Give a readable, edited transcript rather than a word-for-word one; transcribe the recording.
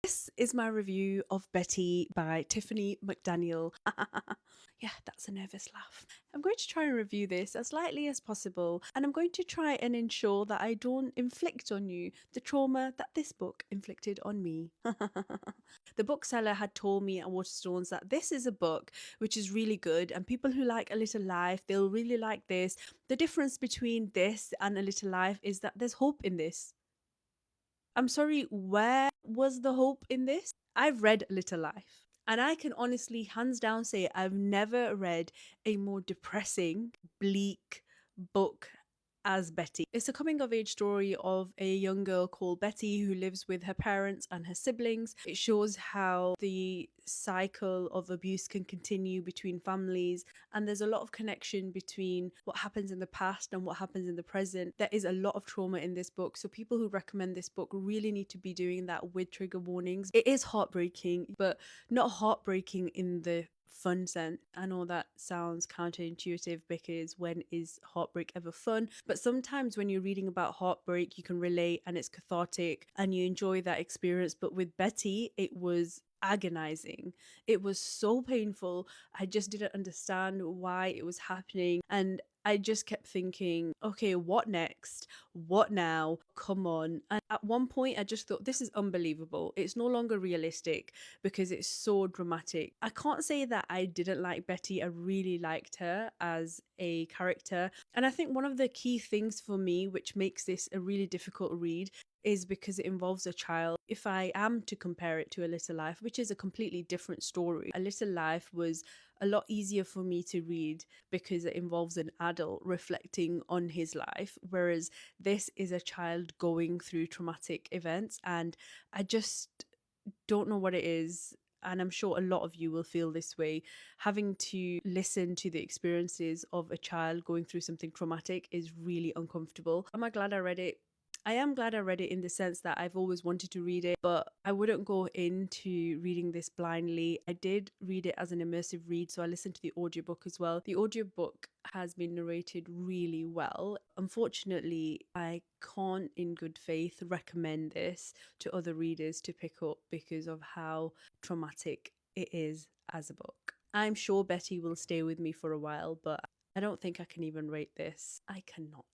This is my review of Betty by Tiffany McDaniel. Yeah, that's a nervous laugh. I'm going to try and review this as lightly as possible, and I'm going to try and ensure that I don't inflict on you the trauma that this book inflicted on me. The bookseller had told me at Waterstones that this is a book which is really good, and people who like A Little Life, they'll really like this. The difference between this and A Little Life is that there's hope in this. I'm sorry, where was the hope in this? I've read Little Life, and I can honestly, hands down, say I've never read a more depressing, bleak book as Betty. It's a coming of age story of a young girl called Betty who lives with her parents and her siblings. It shows how the cycle of abuse can continue between families, and there's a lot of connection between what happens in the past and what happens in the present. There is a lot of trauma in this book, so people who recommend this book really need to be doing that with trigger warnings. It is heartbreaking, but not heartbreaking in the fun sense. I know that sounds counterintuitive because when is heartbreak ever fun? But sometimes when you're reading about heartbreak, you can relate and it's cathartic and you enjoy that experience. But with Betty, it was agonizing. It was so painful. I just didn't understand why it was happening. And I just kept thinking, okay, what next? What now? Come on. And at one point, I just thought, this is unbelievable. It's no longer realistic because it's so dramatic. I can't say that I didn't like Betty. I really liked her as a character. And I think one of the key things for me, which makes this a really difficult read, is because it involves a child. If I am to compare it to A Little Life, which is a completely different story, A Little Life was a lot easier for me to read because it involves an adult reflecting on his life, whereas this is a child going through traumatic events, and I just don't know what it is. And I'm sure a lot of you will feel this way. Having to listen to the experiences of a child going through something traumatic is really uncomfortable. Am I glad I read it? I am glad I read it in the sense that I've always wanted to read it, but I wouldn't go into reading this blindly. I did read it as an immersive read, so I listened to the audiobook as well. The audiobook has been narrated really well. Unfortunately, I can't in good faith recommend this to other readers to pick up because of how traumatic it is as a book. I'm sure Betty will stay with me for a while, but I don't think I can even rate this. I cannot.